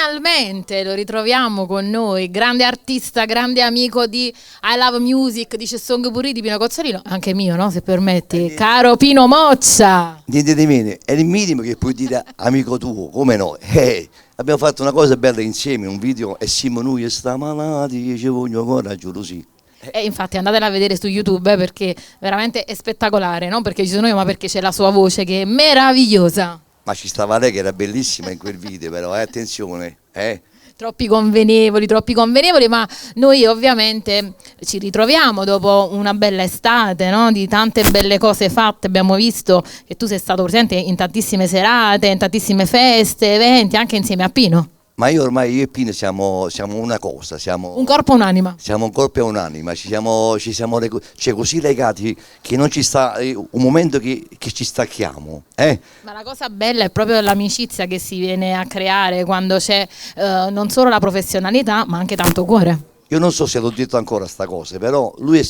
finalmente lo ritroviamo con noi, grande artista, grande amico di I Love Music, di Song Puri di Pino Cozzolino, anche mio, no? Se permetti, caro Pino Moccia. Niente di meno, è il minimo che puoi dire amico tuo, come no? Abbiamo fatto una cosa bella insieme, un video e siamo noi e sta malati, ci voglio coraggio così. E infatti andatela a vedere su YouTube perché veramente è spettacolare, non perché ci sono io ma perché c'è la sua voce che è meravigliosa. Ma ci stava lei che era bellissima in quel video, però attenzione, Troppi convenevoli, ma noi ovviamente ci ritroviamo dopo una bella estate, no? Di tante belle cose fatte. Abbiamo visto che tu sei stato presente in tantissime serate, in tantissime feste, eventi, anche insieme a Pino. Ma io e Pino siamo una cosa, siamo un corpo, un'anima. Siamo un corpo e un'anima, ci siamo così legati che non ci sta un momento che ci stacchiamo. Ma la cosa bella è proprio l'amicizia che si viene a creare quando c'è non solo la professionalità ma anche tanto cuore. Io non so se l'ho detto ancora sta cosa, però lui è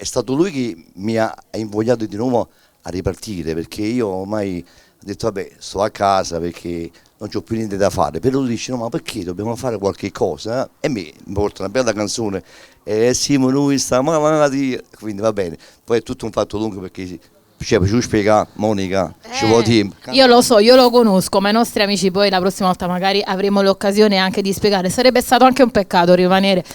stato lui che mi ha invogliato di nuovo a ripartire, perché io ormai ho detto vabbè, sto a casa perché non c'ho più niente da fare, però lui dice no, ma perché dobbiamo fare qualche cosa? E mi porta una bella canzone, siamo noi sta malati, quindi va bene. Poi è tutto un fatto lungo perché ci spiega Monica, ci vuole tempo. Io lo so, io lo conosco, ma i nostri amici poi la prossima volta magari avremo l'occasione anche di spiegare. Sarebbe stato anche un peccato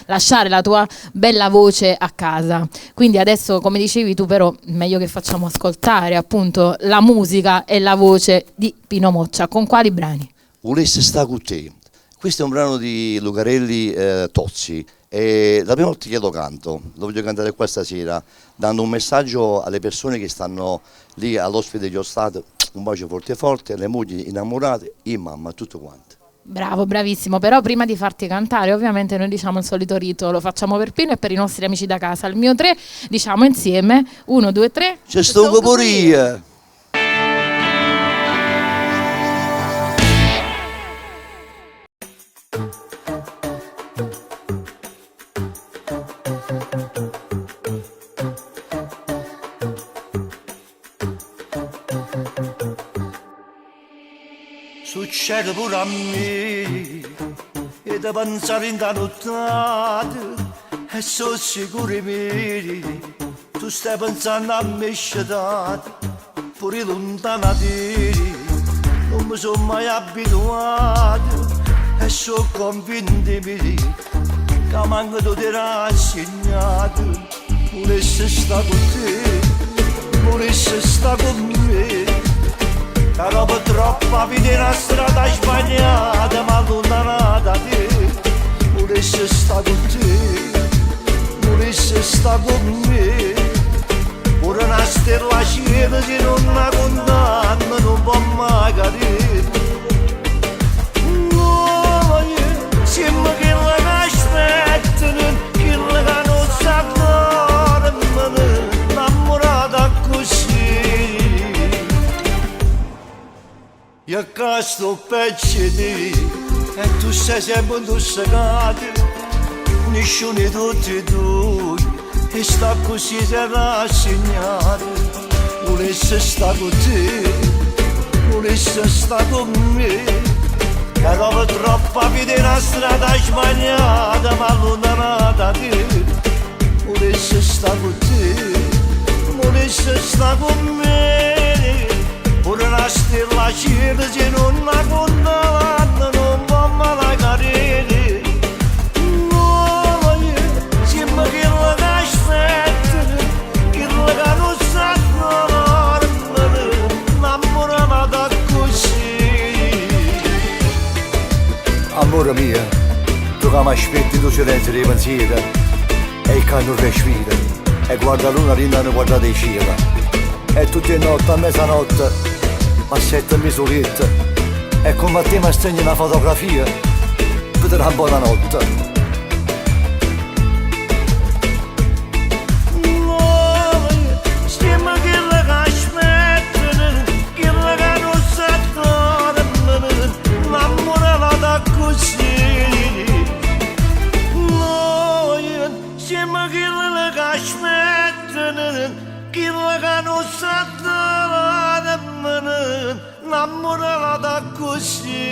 lasciare la tua bella voce a casa. Quindi adesso, come dicevi tu, però meglio che facciamo ascoltare appunto la musica e la voce di Pino Moccia. Con quali brani? Volesse sta con te. Questo è un brano di Lucarelli Tozzi. E la prima volta che lo canto, lo voglio cantare qua stasera, dando un messaggio alle persone che stanno lì all'ospite dello Stato, un bacio forte forte, alle mogli innamorate, e mamma, tutto quanto. Bravo, bravissimo, però prima di farti cantare ovviamente noi diciamo il solito rito, lo facciamo per Pino e per i nostri amici da casa. Il mio 3 diciamo insieme, 1, 2, 3. C'è sto pure io. Succede pure a me e da pensare in nottata e sono sicuro me tu stai pensando a me scetate pure lontana da te non mi sono mai abituato e sono convinto di me che manco tu ti rassegnato volessi sta con te volessi sta con me. La roba troppa vedi una strada sbagliata ma lontana da te volessi sta con te volessi sta con me pure una stella cielo che non la condanna non può mai cadere no, siamo che la aspettano che la non sa dormire innamorata così. Io che sto peggio di te e tu sei sempre indossacato nessuno di tutti e due e sta così sei rassegnato volessi sta con te volessi sta con me che dopo troppa vita una strada sbagliata ma lontana da te volessi sta con te volessi sta con me pure una stella cielo se non la condanna non può mai cadere no, siamo che la aspetta che la non sa dormire innamorata così. Amore mio, tu che mi aspetti tu silenzio dei pensieri e il canto respira e guarda l'una rindano guardate il cielo e tutte le notti a mezzanotte ma sette misurette e come a te mi stringi una fotografia per una buonanotte. Stiamo che la aspettano che la non sa dormire innamorata così noi stiamo che la aspettano che la non sa dormire innamorata così